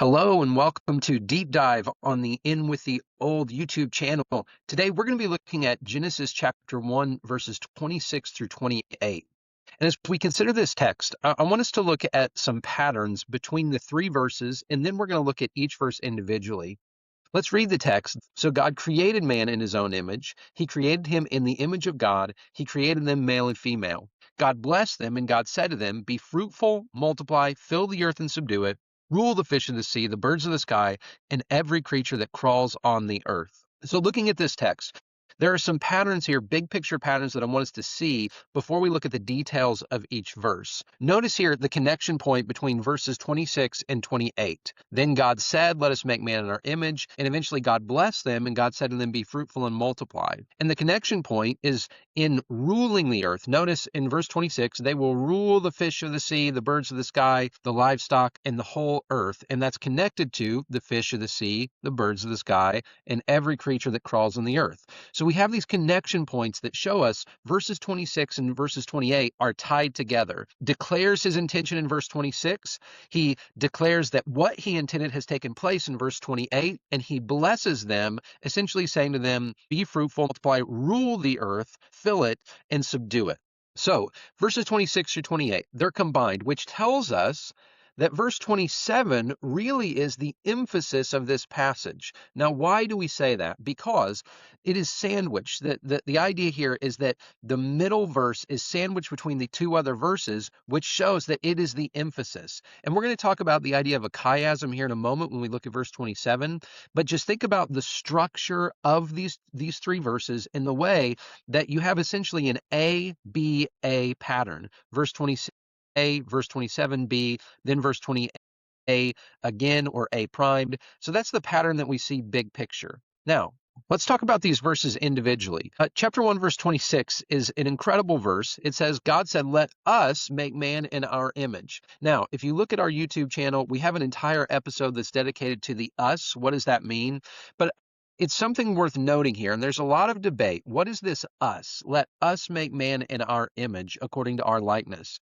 Hello and welcome to Deep Dive on the In With the Old YouTube channel. Today we're going to be looking at Genesis chapter 1, verses 26 through 28. And as we consider this text, I want us to look at some patterns between the three verses, and then we're going to look at each verse individually. Let's read the text. So God created man in his own image. He created him in the image of God. He created them male and female. God blessed them, and God said to them, "Be fruitful, multiply, fill the earth and subdue it. Rule the fish of the sea, the birds of the sky, and every creature that crawls on the earth." So looking at this text, there are some patterns here, big picture patterns that I want us to see before we look at the details of each verse. Notice here the connection point between verses 26 and 28. Then God said, "Let us make man in our image." And eventually God blessed them, and God said to them, "Be fruitful and multiply." And the connection point is in ruling the earth. Notice in verse 26, they will rule the fish of the sea, the birds of the sky, the livestock, and the whole earth. And that's connected to the fish of the sea, the birds of the sky, and every creature that crawls on the earth. So we have these connection points that show us verses 26 and verses 28 are tied together. Declares his intention in verse 26. He declares that what he intended has taken place in verse 28, and he blesses them, essentially saying to them, "Be fruitful, multiply, rule the earth, fill it, and subdue it." So verses 26 through 28, they're combined, which tells us that verse 27 really is the emphasis of this passage. Now, why do we say that? Because it is sandwiched. The idea here is that the middle verse is sandwiched between the two other verses, which shows that it is the emphasis. And we're going to talk about the idea of a chiasm here in a moment when we look at verse 27. But just think about the structure of these three verses in the way that you have essentially an A, B, A pattern. Verse 26. A, verse 27, B, then verse 28, A again, or A primed. So that's the pattern that we see big picture. Now, let's talk about these verses individually. Chapter 1, verse 26 is an incredible verse. It says, God said, "Let us make man in our image." Now, if you look at our YouTube channel, we have an entire episode that's dedicated to the us. What does that mean? But it's something worth noting here, and there's a lot of debate. What is this us? Let us make man in our image according to our likeness.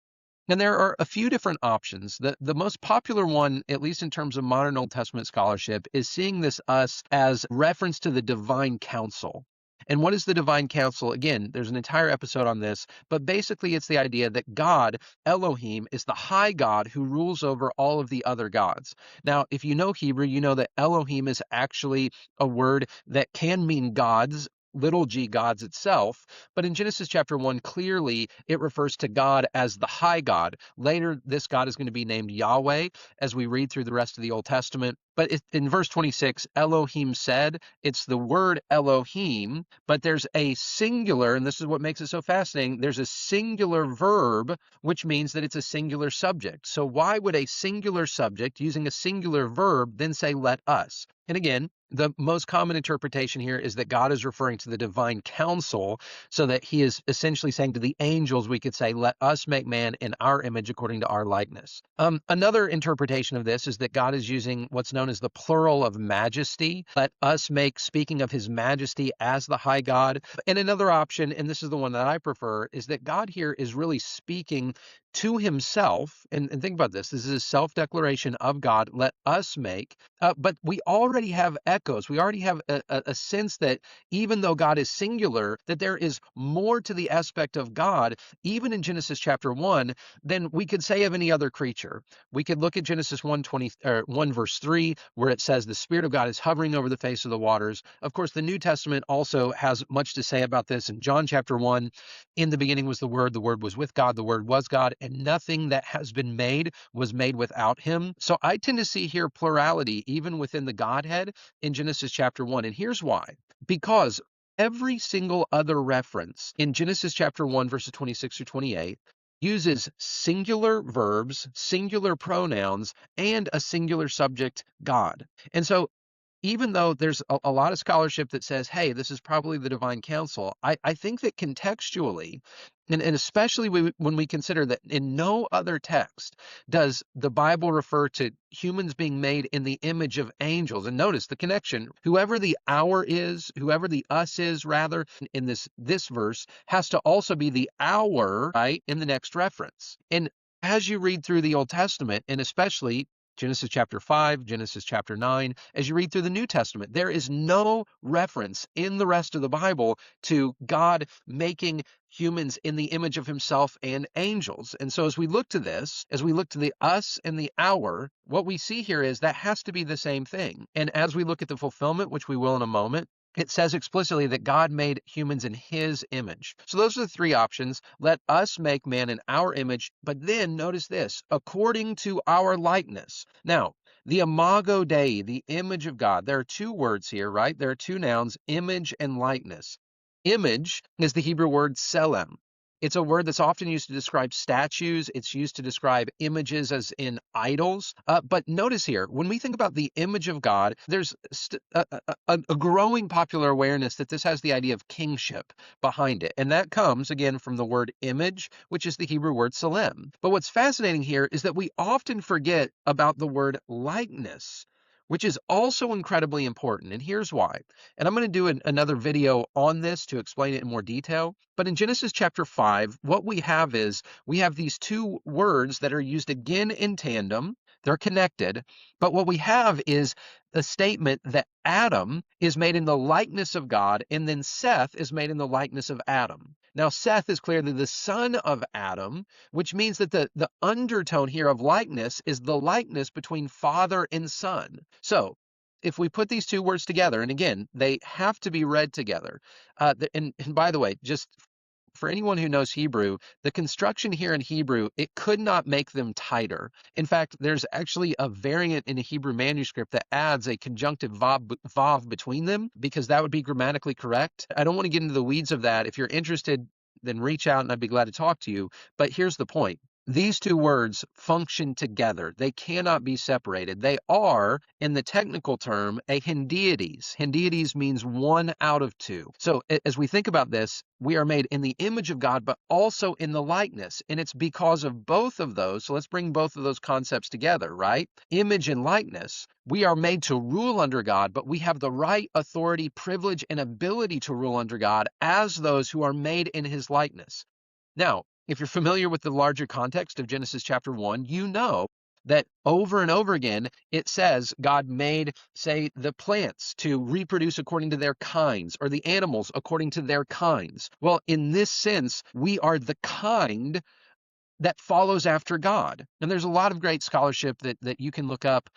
And there are a few different options. The most popular one, at least in terms of modern Old Testament scholarship, is seeing this us as reference to the divine council. And what is the divine council? Again, there's an entire episode on this, but basically it's the idea that God, Elohim, is the high God who rules over all of the other gods. Now, if you know Hebrew, you know that Elohim is actually a word that can mean gods, little g gods itself, but in Genesis chapter 1, clearly it refers to God as the high God. Later, this God is going to be named Yahweh as we read through the rest of the Old Testament. But in verse 26, Elohim said, it's the word Elohim, but there's a singular, and this is what makes it so fascinating, there's a singular verb, which means that it's a singular subject. So why would a singular subject using a singular verb then say, "Let us"? And again, the most common interpretation here is that God is referring to the divine council, so that he is essentially saying to the angels, we could say, "Let us make man in our image according to our likeness." Another interpretation of this is that God is using what's known as the plural of majesty. Let us make, speaking of his majesty as the high God. And another option, and this is the one that I prefer, is that God here is really speaking to himself. And think about this. This is a self-declaration of God. Let us make. But we already have echoes. We already have a sense that even though God is singular, that there is more to the aspect of God, even in Genesis chapter 1, than we could say of any other creature. We could look at Genesis 1 verse 3, where it says the Spirit of God is hovering over the face of the waters. Of course, the New Testament also has much to say about this. In John chapter 1, in the beginning was the Word was with God, the Word was God, and nothing that has been made was made without him. So I tend to see here plurality even within the Godhead in Genesis chapter 1. And here's why. Because every single other reference in Genesis chapter 1, verses 26 through 28, uses singular verbs, singular pronouns, and a singular subject, God. And so even though there's a lot of scholarship that says, hey, this is probably the divine council, I think that contextually, and especially when we consider that in no other text does the Bible refer to humans being made in the image of angels. And notice the connection. Whoever the our is, whoever the us is, rather, in this verse, has to also be the our, right, in the next reference. And as you read through the Old Testament, and especially Genesis chapter 5, Genesis chapter 9. As you read through the New Testament, there is no reference in the rest of the Bible to God making humans in the image of himself and angels. And so as we look to this, as we look to the us and the our, what we see here is that has to be the same thing. And as we look at the fulfillment, which we will in a moment, it says explicitly that God made humans in his image. So those are the three options. Let us make man in our image, but then notice this, according to our likeness. Now, the imago Dei, the image of God, there are two words here, right? There are two nouns, image and likeness. Image is the Hebrew word selem. It's a word that's often used to describe statues. It's used to describe images as in idols. But notice here, when we think about the image of God, there's a growing popular awareness that this has the idea of kingship behind it. And that comes, again, from the word image, which is the Hebrew word selem. But what's fascinating here is that we often forget about the word likeness, which is also incredibly important. And here's why. And I'm going to do another video on this to explain it in more detail. But in Genesis chapter 5, what we have is we have these two words that are used again in tandem. They're connected. But what we have is the statement that Adam is made in the likeness of God, and then Seth is made in the likeness of Adam. Now, Seth is clearly the son of Adam, which means that the undertone here of likeness is the likeness between father and son. So, if we put these two words together, and again, they have to be read together. And by the way, just for anyone who knows Hebrew, the construction here in Hebrew, it could not make them tighter. In fact, there's actually a variant in a Hebrew manuscript that adds a conjunctive vav between them because that would be grammatically correct. I don't want to get into the weeds of that. If you're interested, then reach out and I'd be glad to talk to you. But here's the point. These two words function together. They cannot be separated. They are, in the technical term, a hendiades. Hendiades means one out of two. So as we think about this, we are made in the image of God, but also in the likeness. And it's because of both of those. So let's bring both of those concepts together, right? Image and likeness. We are made to rule under God, but we have the right, authority, privilege, and ability to rule under God as those who are made in his likeness. Now, if you're familiar with the larger context of Genesis chapter 1, you know that over and over again, it says God made, say, the plants to reproduce according to their kinds, or the animals according to their kinds. Well, in this sense, we are the kind that follows after God. And there's a lot of great scholarship that you can look up.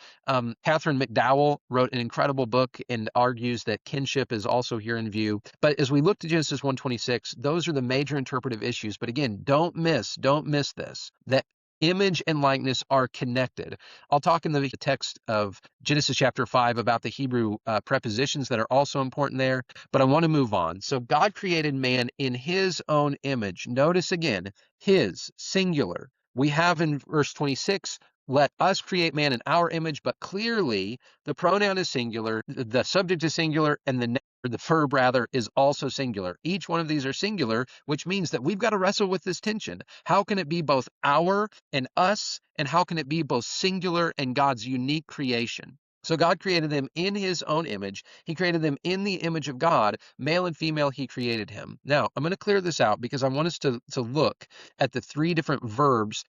Catherine McDowell wrote an incredible book and argues that kinship is also here in view. But as we look to Genesis 1:26, those are the major interpretive issues. But again, don't miss this, that image and likeness are connected. I'll talk in the text of Genesis chapter 5 about the Hebrew prepositions that are also important there, but I want to move on. So God created man in his own image. Notice again, his, singular. We have in verse 26, let us create man in our image, but clearly the pronoun is singular, the subject is singular, and the verb rather is also singular. Each one of these are singular, which means that we've got to wrestle with this tension. How can it be both our and us, and how can it be both singular and God's unique creation? So God created them in his own image. He created them in the image of God. Male and female, he created him. Now, I'm going to clear this out because I want us to look at the three different verbs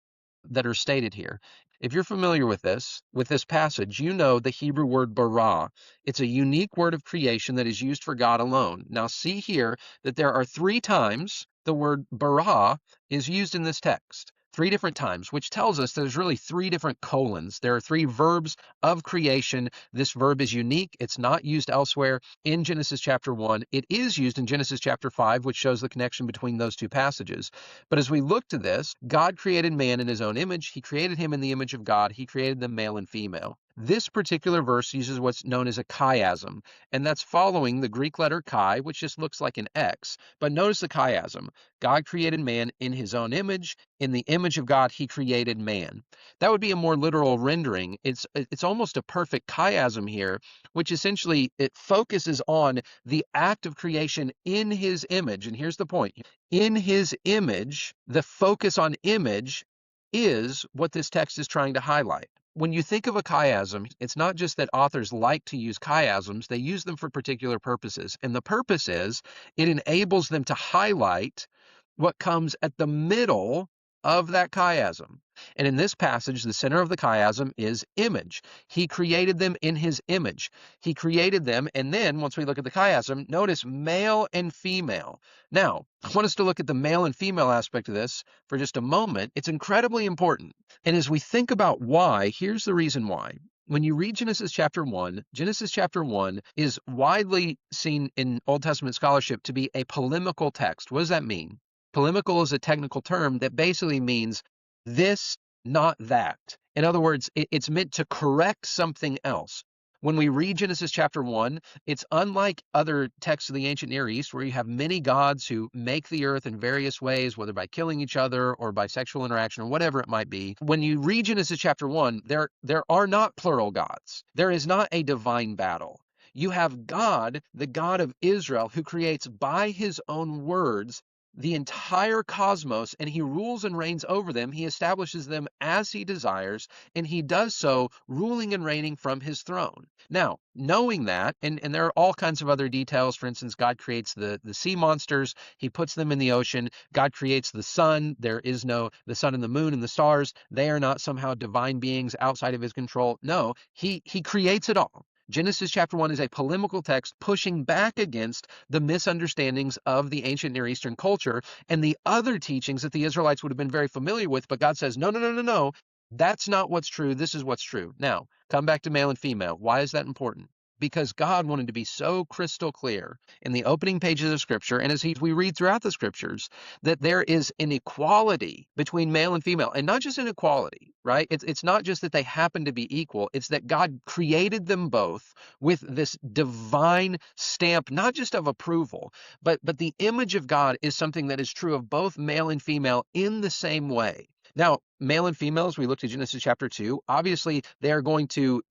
that are stated here. If you're familiar with this passage, you know the Hebrew word bara. It's a unique word of creation that is used for God alone. Now see here that there are three times the word bara is used in this text. Three different times, which tells us there's really three different colons. There are three verbs of creation. This verb is unique. It's not used elsewhere in Genesis chapter 1. It is used in Genesis chapter 5, which shows the connection between those two passages. But as we look to this, God created man in his own image. He created him in the image of God. He created them male and female. This particular verse uses what's known as a chiasm, and that's following the Greek letter chi, which just looks like an X. But notice the chiasm. God created man in his own image. In the image of God, he created man. That would be a more literal rendering. It's almost a perfect chiasm here, which essentially it focuses on the act of creation in his image. And here's the point. In his image, the focus on image is what this text is trying to highlight. When you think of a chiasm, it's not just that authors like to use chiasms, they use them for particular purposes. And the purpose is it enables them to highlight what comes at the middle of that chiasm. And in this passage, the center of the chiasm is image. He created them in his image. He created them, and then once we look at the chiasm, notice male and female. Now, I want us to look at the male and female aspect of this for just a moment. It's incredibly important. And as we think about why, here's the reason why. When you read Genesis chapter 1 is widely seen in Old Testament scholarship to be a polemical text. What does that mean? Polemical is a technical term that basically means this, not that. In other words, it's meant to correct something else. When we read Genesis chapter 1, it's unlike other texts of the ancient Near East where you have many gods who make the earth in various ways, whether by killing each other or by sexual interaction or whatever it might be. When you read Genesis chapter 1, there are not plural gods. There is not a divine battle. You have God, the God of Israel, who creates by his own words the entire cosmos, and he rules and reigns over them. He establishes them as he desires, and he does so ruling and reigning from his throne. Now, knowing that, and there are all kinds of other details. For instance, God creates the sea monsters. He puts them in the ocean. God creates the sun. There is no, the sun and the moon and the stars. They are not somehow divine beings outside of his control. No, he creates it all. Genesis chapter 1 is a polemical text pushing back against the misunderstandings of the ancient Near Eastern culture and the other teachings that the Israelites would have been very familiar with. But God says, no, no, no, no, no. That's not what's true. This is what's true. Now, come back to male and female. Why is that important? Because God wanted to be so crystal clear in the opening pages of Scripture, and as we read throughout the Scriptures, that there is an equality between male and female, and not just an equality, right? It's not just that they happen to be equal. It's that God created them both with this divine stamp, not just of approval, but the image of God is something that is true of both male and female in the same way. Now, male and female, as we looked at Genesis chapter 2, obviously they are going to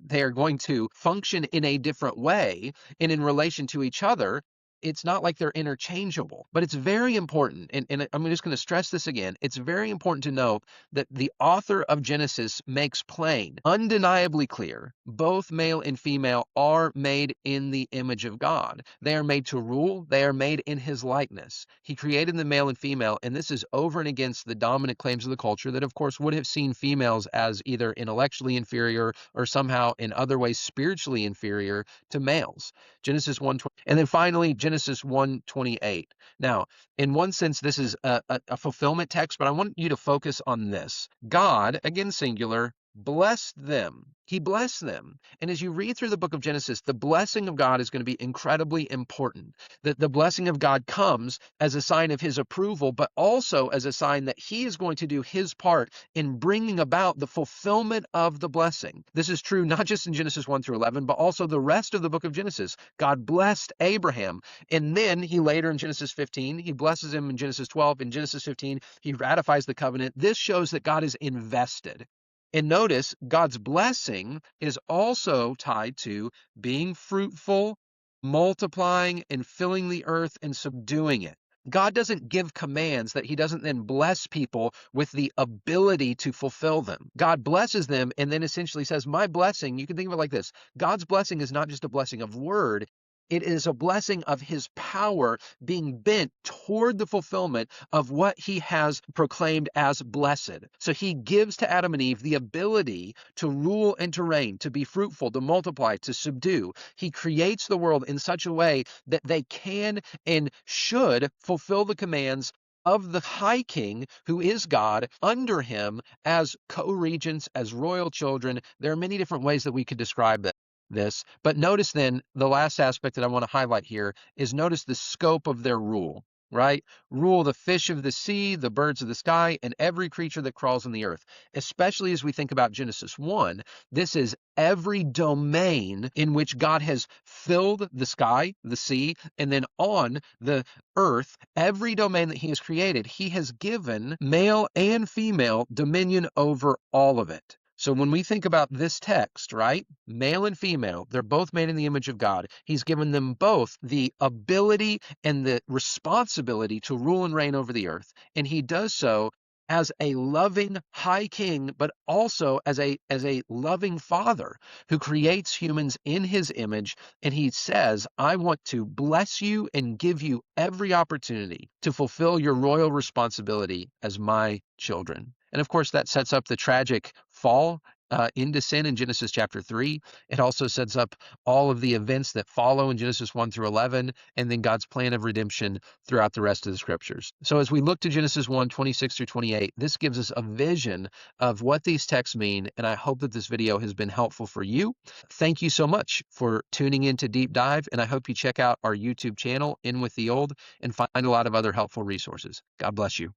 function in a different way, and in relation to each other. It's not like they're interchangeable, but it's very important. And I'm just going to stress this again. It's very important to know that the author of Genesis makes plain, undeniably clear, both male and female are made in the image of God. They are made to rule. They are made in his likeness. He created the male and female, and this is over and against the dominant claims of the culture that, of course, would have seen females as either intellectually inferior or somehow in other ways spiritually inferior to males. Genesis 1:20, and then finally Genesis 1:28. Now, in one sense, this is a fulfillment text, but I want you to focus on this. God, again singular, blessed them. He blessed them. And as you read through the book of Genesis, the blessing of God is going to be incredibly important. That the blessing of God comes as a sign of his approval, but also as a sign that he is going to do his part in bringing about the fulfillment of the blessing. This is true not just in Genesis 1 through 11, but also the rest of the book of Genesis. God blessed Abraham, and then he later in Genesis 15, he blesses him in Genesis 12. In Genesis 15, he ratifies the covenant. This shows that God is invested. And notice God's blessing is also tied to being fruitful, multiplying, and filling the earth and subduing it. God doesn't give commands that he doesn't then bless people with the ability to fulfill them. God blesses them and then essentially says, my blessing, you can think of it like this. God's blessing is not just a blessing of word. It is a blessing of his power being bent toward the fulfillment of what he has proclaimed as blessed. So he gives to Adam and Eve the ability to rule and to reign, to be fruitful, to multiply, to subdue. He creates the world in such a way that they can and should fulfill the commands of the high king, who is God, under him as co-regents, as royal children. There are many different ways that we could describe this. But notice then the last aspect that I want to highlight here is notice the scope of their rule, right? Rule the fish of the sea, the birds of the sky, and every creature that crawls on the earth. Especially as we think about Genesis 1, this is every domain in which God has filled the sky, the sea, and then on the earth, every domain that he has created, he has given male and female dominion over all of it. So when we think about this text, right, male and female, they're both made in the image of God. He's given them both the ability and the responsibility to rule and reign over the earth. And he does so as a loving high king, but also as a loving father who creates humans in his image. And he says, I want to bless you and give you every opportunity to fulfill your royal responsibility as my children. And of course, that sets up the tragic fall into sin in Genesis chapter 3. It also sets up all of the events that follow in Genesis 1 through 11, and then God's plan of redemption throughout the rest of the scriptures. So as we look to Genesis 1, 26 through 28, this gives us a vision of what these texts mean, and I hope that this video has been helpful for you. Thank you so much for tuning in to Deep Dive, and I hope you check out our YouTube channel, In With the Old, and find a lot of other helpful resources. God bless you.